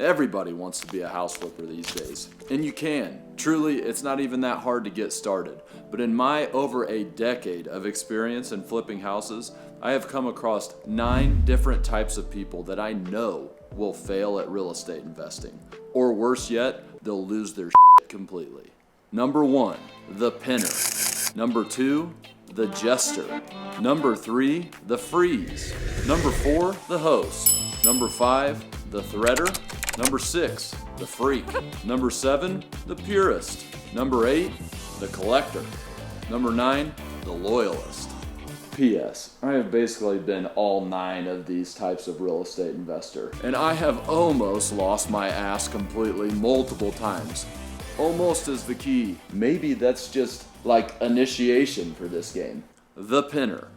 Everybody wants to be a house flipper these days, and you can. Truly, it's not even that hard to get started. But in my over a decade of experience in flipping houses, I have come across 9 different types of people that I know will fail at real estate investing. Or worse yet, they'll lose their shit completely. Number 1, the pinner. Number 2, the jester. Number 3, the freeze. Number 4, the host. Number 5, the threader. Number 6, the freak. Number 7, the purist. Number 8, the collector. Number 9, the loyalist. P.S. I have basically been all 9 of these types of real estate investor, and I have almost lost my ass completely multiple times. Almost is the key. Maybe that's just like initiation for this game. The pinner.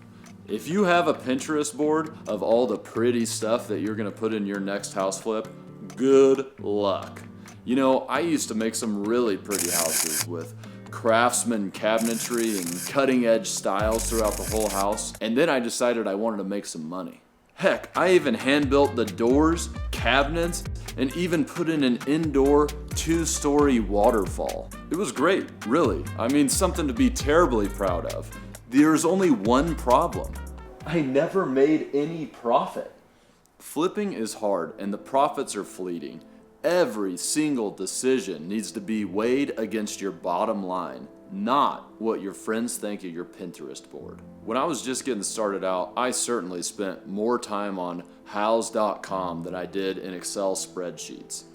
If you have a Pinterest board of all the pretty stuff that you're gonna put in your next house flip, good luck. You know, I used to make some really pretty houses with craftsman cabinetry and cutting edge styles throughout the whole house, and then I decided I wanted to make some money. Heck, I even hand built the doors, cabinets, and even put in an indoor 2-story waterfall. It was great, really. I mean, something to be terribly proud of. There's only one problem. I never made any profit. Flipping is hard and the profits are fleeting. Every single decision needs to be weighed against your bottom line, not what your friends think of your Pinterest board. When I was just getting started out, I certainly spent more time on hows.com than I did in Excel spreadsheets.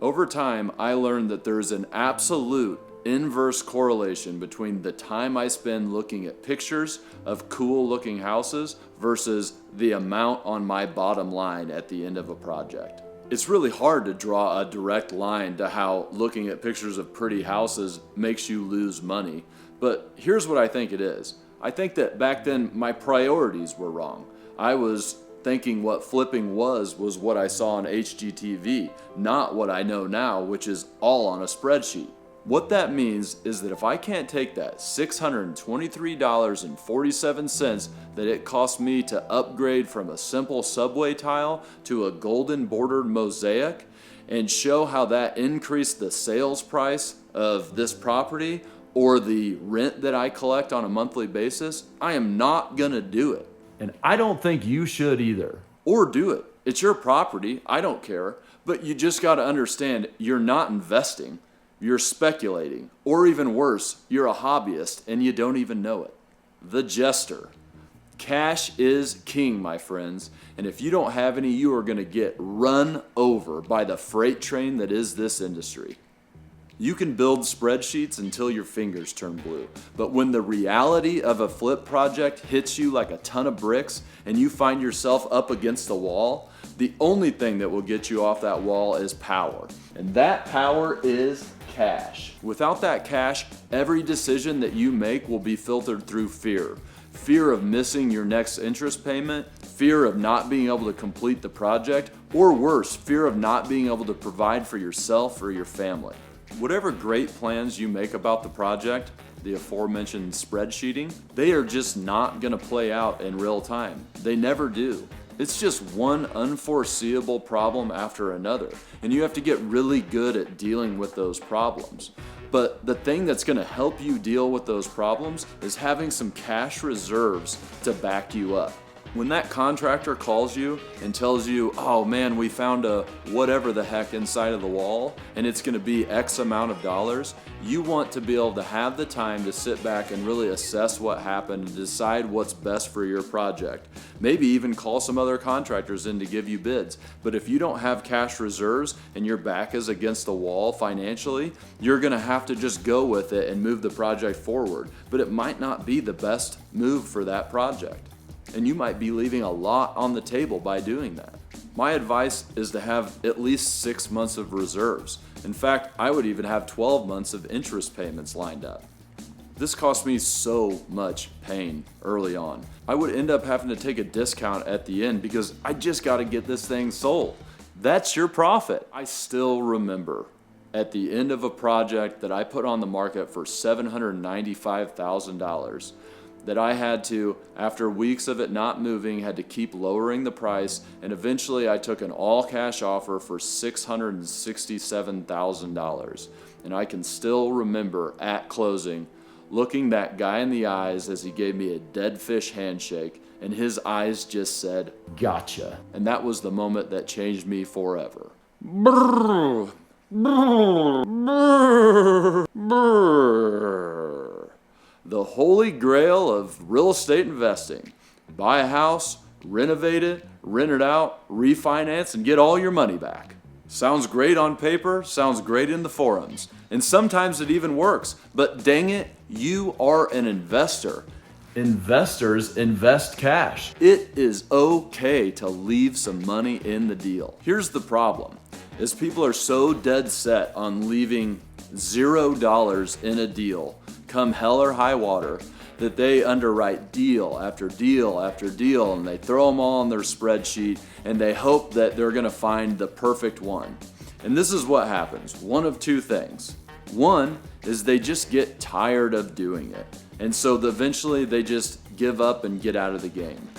Over time, I learned that there is an absolute inverse correlation between the time I spend looking at pictures of cool looking houses versus the amount on my bottom line at the end of a project. It's really hard to draw a direct line to how looking at pictures of pretty houses makes you lose money, but here's what I think it is. I think that back then my priorities were wrong. I was thinking what flipping was what I saw on HGTV, not what I know now, which is all on a spreadsheet. What that means is that if I can't take that $623.47 that it cost me to upgrade from a simple subway tile to a golden bordered mosaic and show how that increased the sales price of this property or the rent that I collect on a monthly basis, I am not gonna do it. And I don't think you should either. Or do it. It's your property, I don't care, but you just gotta understand you're not investing. You're speculating, or even worse, you're a hobbyist and you don't even know it. The jester. Cash is king, my friends, and if you don't have any, you are gonna get run over by the freight train that is this industry. You can build spreadsheets until your fingers turn blue, but when the reality of a flip project hits you like a ton of bricks and you find yourself up against the wall, the only thing that will get you off that wall is power, and that power is cash. Without that cash, every decision that you make will be filtered through fear. Fear of missing your next interest payment, fear of not being able to complete the project, or worse, fear of not being able to provide for yourself or your family. Whatever great plans you make about the project, the aforementioned spreadsheeting, they are just not gonna play out in real time. They never do. It's just one unforeseeable problem after another, and you have to get really good at dealing with those problems. But the thing that's gonna help you deal with those problems is having some cash reserves to back you up. When that contractor calls you and tells you, oh man, we found a whatever the heck inside of the wall and it's gonna be X amount of dollars, you want to be able to have the time to sit back and really assess what happened and decide what's best for your project. Maybe even call some other contractors in to give you bids. But if you don't have cash reserves and your back is against the wall financially, you're gonna have to just go with it and move the project forward. But it might not be the best move for that project. And you might be leaving a lot on the table by doing that. My advice is to have at least 6 months of reserves. In fact, I would even have 12 months of interest payments lined up. This cost me so much pain early on. I would end up having to take a discount at the end because I just got to get this thing sold. That's your profit. I still remember at the end of a project that I put on the market for $795,000. that I had to, after weeks of it not moving, had to keep lowering the price, and eventually I took an all-cash offer for $667,000. And I can still remember at closing looking that guy in the eyes as he gave me a dead fish handshake, and his eyes just said, "Gotcha." And that was the moment that changed me forever. Brrr, brrr, brrr, brrr. The holy grail of real estate investing. Buy a house, renovate it, rent it out, refinance, and get all your money back. Sounds great on paper, sounds great in the forums, and sometimes it even works, but dang it, you are an investor. Investors invest cash. It is okay to leave some money in the deal. Here's the problem, is people are so dead set on leaving $0 in a deal, come hell or high water, that they underwrite deal after deal after deal, and they throw them all on their spreadsheet, and they hope that they're gonna find the perfect one. And this is what happens, one of two things. One is they just get tired of doing it, and so eventually they just give up and get out of the game.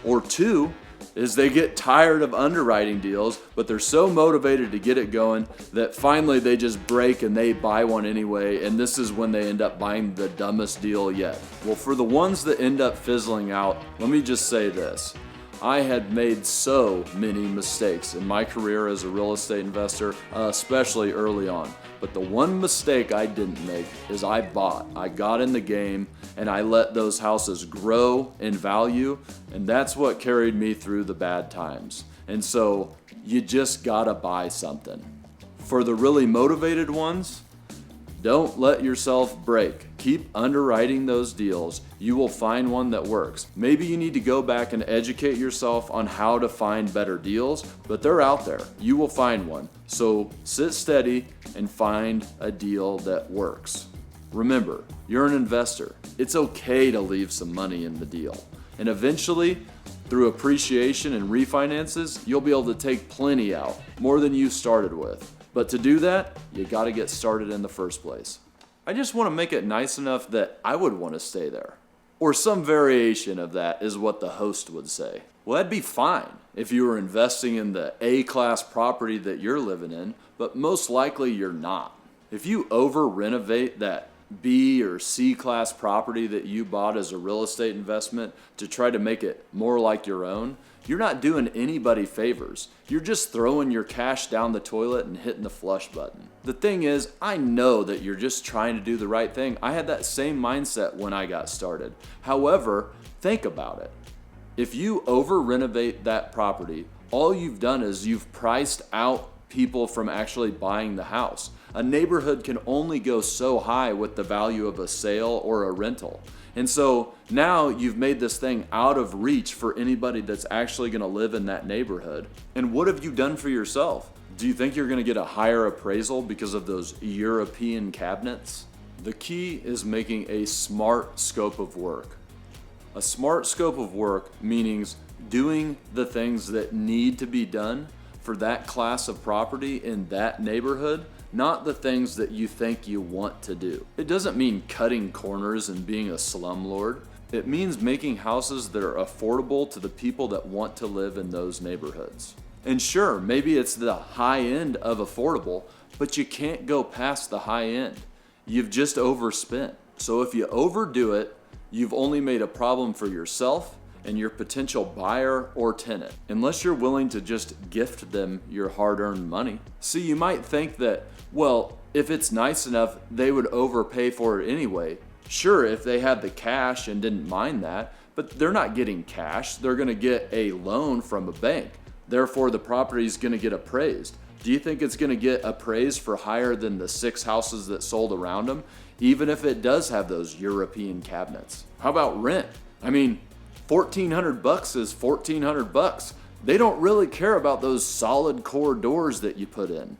Or two is they get tired of underwriting deals, but they're so motivated to get it going that finally they just break and they buy one anyway, and this is when they end up buying the dumbest deal yet. Well, for the ones that end up fizzling out, let me just say this. I had made so many mistakes in my career as a real estate investor, especially early on. But the one mistake I didn't make is I got in the game, and I let those houses grow in value, and that's what carried me through the bad times. And so you just gotta buy something. For the really motivated ones, don't let yourself break. Keep underwriting those deals. You will find one that works. Maybe you need to go back and educate yourself on how to find better deals, but they're out there. You will find one. So sit steady and find a deal that works. Remember, you're an investor. It's okay to leave some money in the deal. And eventually, through appreciation and refinances, you'll be able to take plenty out, more than you started with. But to do that, you gotta get started in the first place. I just wanna make it nice enough that I would wanna stay there. Or some variation of that is what the host would say. Well, that'd be fine if you were investing in the A-class property that you're living in, but most likely you're not. If you over-renovate that B or C-class property that you bought as a real estate investment to try to make it more like your own, you're not doing anybody favors. You're just throwing your cash down the toilet and hitting the flush button. The thing is, I know that you're just trying to do the right thing. I had that same mindset when I got started. However, think about it. If you over-renovate that property, all you've done is you've priced out people from actually buying the house. A neighborhood can only go so high with the value of a sale or a rental. And so now you've made this thing out of reach for anybody that's actually gonna live in that neighborhood. And what have you done for yourself? Do you think you're gonna get a higher appraisal because of those European cabinets? The key is making a smart scope of work. A smart scope of work meaning doing the things that need to be done for that class of property in that neighborhood, not the things that you think you want to do. It doesn't mean cutting corners and being a slumlord. It means making houses that are affordable to the people that want to live in those neighborhoods. And sure, maybe it's the high end of affordable, but you can't go past the high end. You've just overspent. So if you overdo it, you've only made a problem for yourself and your potential buyer or tenant, unless you're willing to just gift them your hard-earned money. See, you might think that, well, if it's nice enough, they would overpay for it anyway. Sure, if they had the cash and didn't mind that, but they're not getting cash. They're gonna get a loan from a bank. Therefore, the property's gonna get appraised. Do you think it's gonna get appraised for higher than the 6 houses that sold around them, even if it does have those European cabinets? How about rent? I mean, $1,400 is $1,400. They don't really care about those solid core doors that you put in.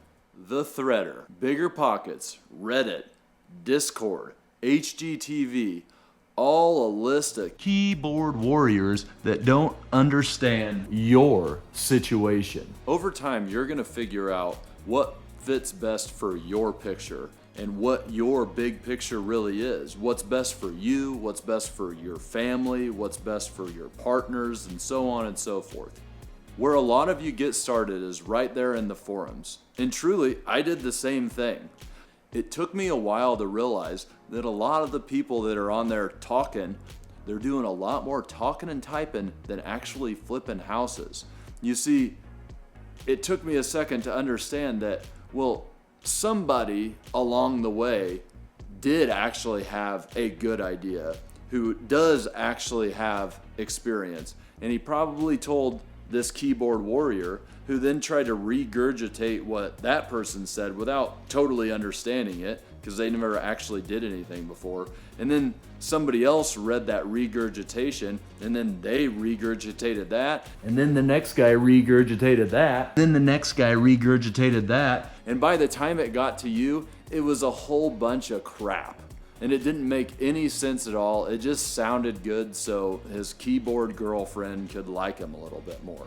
The Threader, Bigger Pockets, Reddit, Discord, HGTV, all a list of keyboard warriors that don't understand your situation. Over time, you're gonna figure out what fits best for your picture. and what your big picture really is. What's best for you, what's best for your family, what's best for your partners, and so on and so forth. Where a lot of you get started is right there in the forums. And truly, I did the same thing. It took me a while to realize that a lot of the people that are on there talking, they're doing a lot more talking and typing than actually flipping houses. You see, it took me a second to understand that, well, somebody along the way did actually have a good idea, who does actually have experience. And he probably told this keyboard warrior, who then tried to regurgitate what that person said without totally understanding it, because they never actually did anything before. And then somebody else read that regurgitation, and then they regurgitated that. And then the next guy regurgitated that. Then the next guy regurgitated that. And by the time it got to you, it was a whole bunch of crap. And it didn't make any sense at all. It just sounded good so his keyboard girlfriend could like him a little bit more.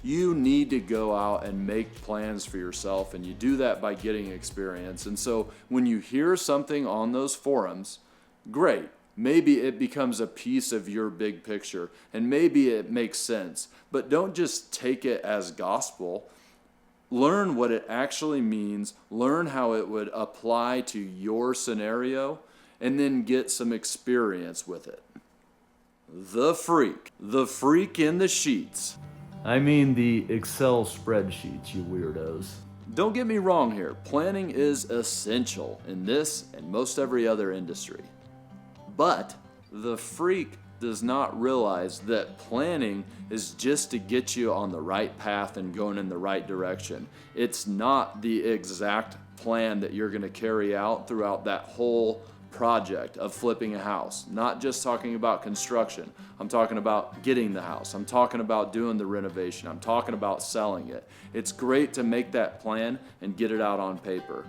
You need to go out and make plans for yourself, and you do that by getting experience. And so when you hear something on those forums, great. Maybe it becomes a piece of your big picture, and maybe it makes sense. But don't just take it as gospel. Learn what it actually means, learn how it would apply to your scenario, and then get some experience with it. The freak in the sheets. I mean the Excel spreadsheets, you weirdos. Don't get me wrong here, planning is essential in this and most every other industry. But the freak does not realize that planning is just to get you on the right path and going in the right direction. It's not the exact plan that you're going to carry out throughout that whole project of flipping a house. Not just talking about construction. I'm talking about getting the house. I'm talking about doing the renovation. I'm talking about selling it. It's great to make that plan and get it out on paper.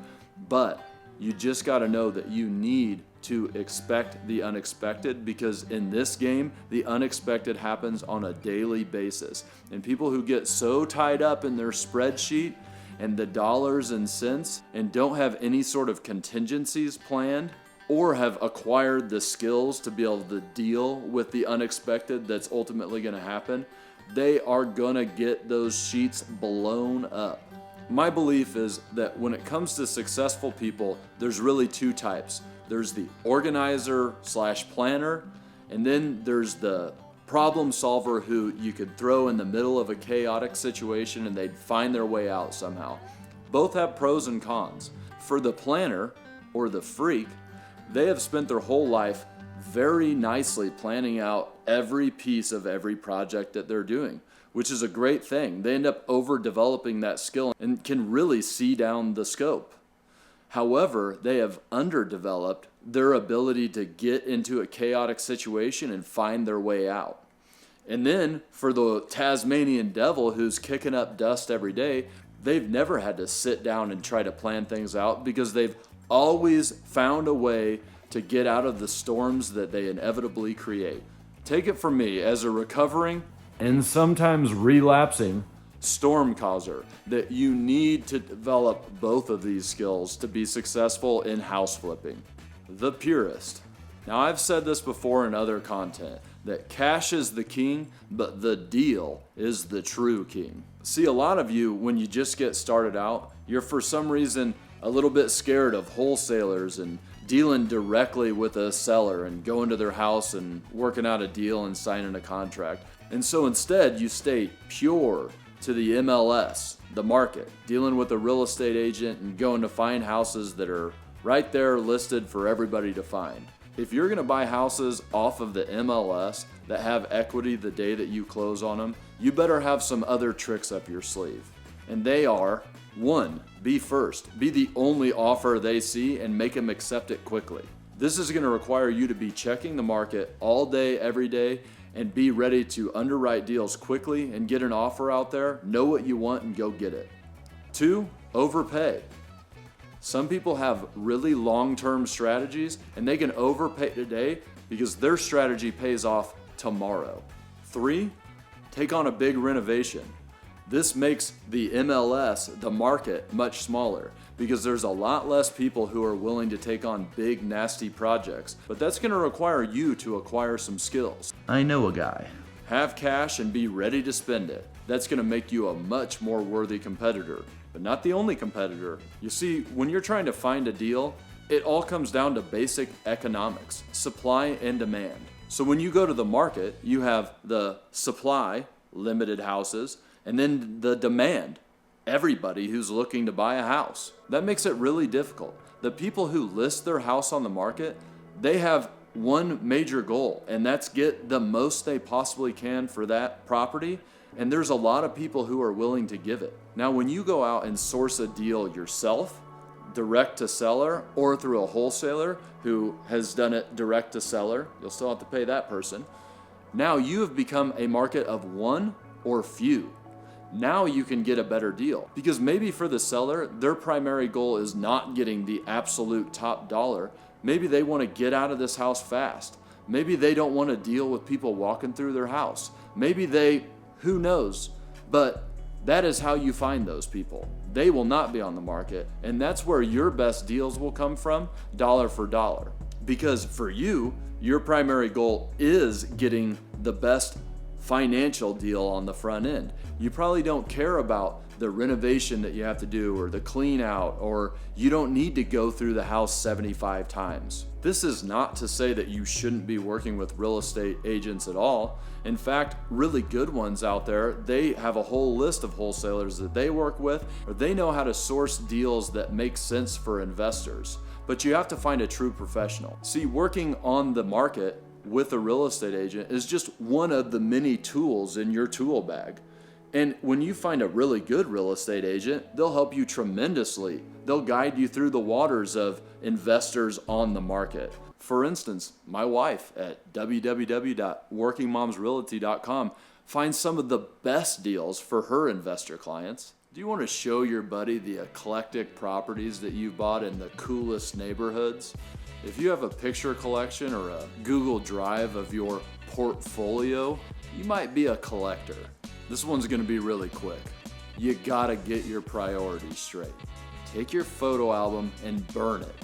But you just got to know that you need to expect the unexpected, because in this game, the unexpected happens on a daily basis. And people who get so tied up in their spreadsheet and the dollars and cents and don't have any sort of contingencies planned, or have acquired the skills to be able to deal with the unexpected that's ultimately going to happen, they are going to get those sheets blown up. My belief is that when it comes to successful people, there's really two types. There's the organizer/planner, and then there's the problem solver who you could throw in the middle of a chaotic situation and they'd find their way out somehow. Both have pros and cons. For the planner, or the freak, they have spent their whole life very nicely planning out every piece of every project that they're doing, which is a great thing. They end up overdeveloping that skill and can really see down the scope. However, they have underdeveloped their ability to get into a chaotic situation and find their way out. And then for the Tasmanian devil who's kicking up dust every day, they've never had to sit down and try to plan things out because they've always found a way to get out of the storms that they inevitably create. Take it from me, as a recovering and sometimes relapsing storm causer, that you need to develop both of these skills to be successful in house flipping. The Purist. Now, I've said this before in other content, that cash is the king, but the deal is the true king. See, a lot of you, when you just get started out, you're for some reason a little bit scared of wholesalers and dealing directly with a seller and going to their house and working out a deal and signing a contract. And so instead, you stay pure to the MLS, the market, dealing with a real estate agent and going to find houses that are right there listed for everybody to find. If you're going to buy houses off of the MLS that have equity the day that you close on them, you better have some other tricks up your sleeve. And they are, 1, be first. Be the only offer they see and make them accept it quickly. This is going to require you to be checking the market all day, every day, and be ready to underwrite deals quickly and get an offer out there, know what you want, and go get it. 2, overpay. Some people have really long-term strategies and they can overpay today because their strategy pays off tomorrow. 3, take on a big renovation. This makes the MLS, the market, much smaller because there's a lot less people who are willing to take on big, nasty projects. But that's going to require you to acquire some skills. I know a guy. Have cash and be ready to spend it. That's going to make you a much more worthy competitor, but not the only competitor. You see, when you're trying to find a deal, it all comes down to basic economics, supply and demand. So when you go to the market, you have the supply, limited houses, and then the demand, everybody who's looking to buy a house. That makes it really difficult. The people who list their house on the market, they have one major goal, and that's get the most they possibly can for that property, and there's a lot of people who are willing to give it. Now, when you go out and source a deal yourself, direct to seller, or through a wholesaler who has done it direct to seller, you'll still have to pay that person. Now you have become a market of one or few. Now you can get a better deal because maybe for the seller, their primary goal is not getting the absolute top dollar. Maybe they want to get out of this house fast. Maybe they don't want to deal with people walking through their house. Maybe who knows? But that is how you find those people. They will not be on the market, and that's where your best deals will come from, dollar for dollar. Because for you, your primary goal is getting the best financial deal on the front end. You probably don't care about the renovation that you have to do or the clean out, or you don't need to go through the house 75 times. This is not to say that you shouldn't be working with real estate agents at all. In fact, really good ones out there, they have a whole list of wholesalers that they work with, or they know how to source deals that make sense for investors. But you have to find a true professional. See, working on the market with a real estate agent is just one of the many tools in your tool bag. And when you find a really good real estate agent, they'll help you tremendously. They'll guide you through the waters of investors on the market. For instance, my wife at www.workingmomsrealty.com finds some of the best deals for her investor clients. Do you want to show your buddy the eclectic properties that you've bought in the coolest neighborhoods? If you have a picture collection or a Google Drive of your portfolio, you might be a collector. This one's going to be really quick. You gotta get your priorities straight. Take your photo album and burn it.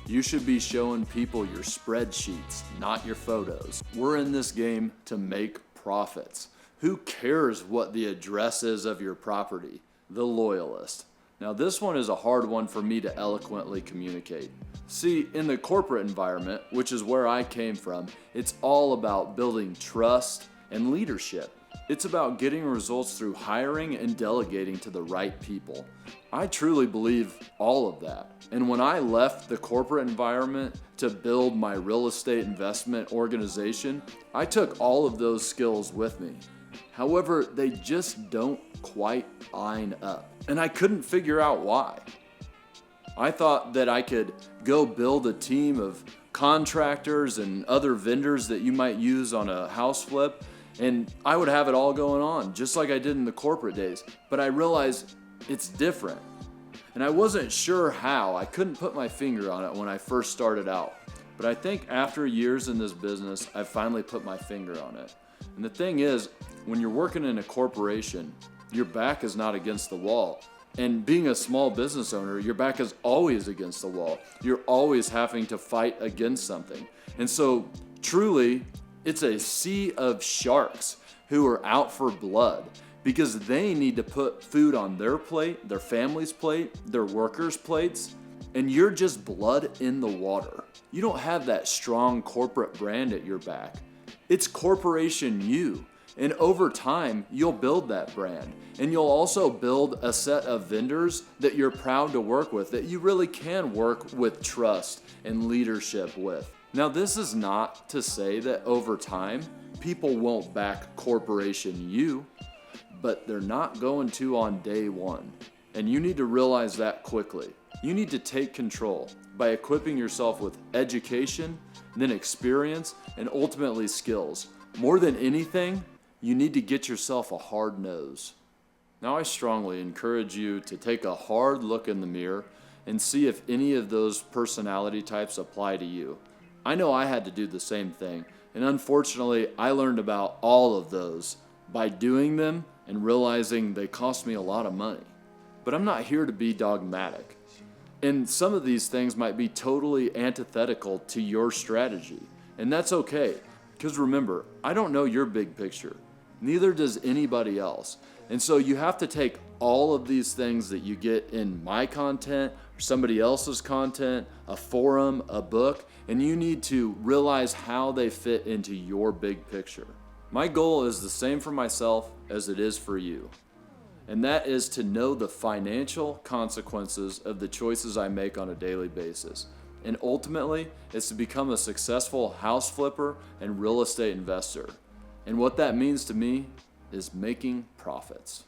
You should be showing people your spreadsheets, not your photos. We're in this game to make profits. Who cares what the address is of your property? The Loyalist. Now this one is a hard one for me to eloquently communicate. See, in the corporate environment, which is where I came from, it's all about building trust and leadership. It's about getting results through hiring and delegating to the right people. I truly believe all of that. And when I left the corporate environment to build my real estate investment organization, I took all of those skills with me. However, they just don't quite line up. And I couldn't figure out why. I thought that I could go build a team of contractors and other vendors that you might use on a house flip, and I would have it all going on, just like I did in the corporate days. But I realized it's different. And I wasn't sure how. I couldn't put my finger on it when I first started out. But I think after years in this business, I finally put my finger on it. And the thing is, when you're working in a corporation, your back is not against the wall. And being a small business owner, your back is always against the wall. You're always having to fight against something. And so truly, it's a sea of sharks who are out for blood because they need to put food on their plate, their family's plate, their workers' plates, and you're just blood in the water. You don't have that strong corporate brand at your back. It's Corporation You. And over time, you'll build that brand. And you'll also build a set of vendors that you're proud to work with, that you really can work with trust and leadership with. Now, this is not to say that over time, people won't back Corporation You, but they're not going to on day one. And you need to realize that quickly. You need to take control by equipping yourself with education, then experience, and ultimately skills. More than anything, you need to get yourself a hard nose. Now, I strongly encourage you to take a hard look in the mirror and see if any of those personality types apply to you. I know I had to do the same thing, and unfortunately, I learned about all of those by doing them and realizing they cost me a lot of money. But I'm not here to be dogmatic. And some of these things might be totally antithetical to your strategy. And that's okay, because remember, I don't know your big picture. Neither does anybody else. And so you have to take all of these things that you get in my content or somebody else's content, a forum, a book, and you need to realize how they fit into your big picture. My goal is the same for myself as it is for you. And that is to know the financial consequences of the choices I make on a daily basis. And ultimately, it's to become a successful house flipper and real estate investor. And what that means to me is making profits.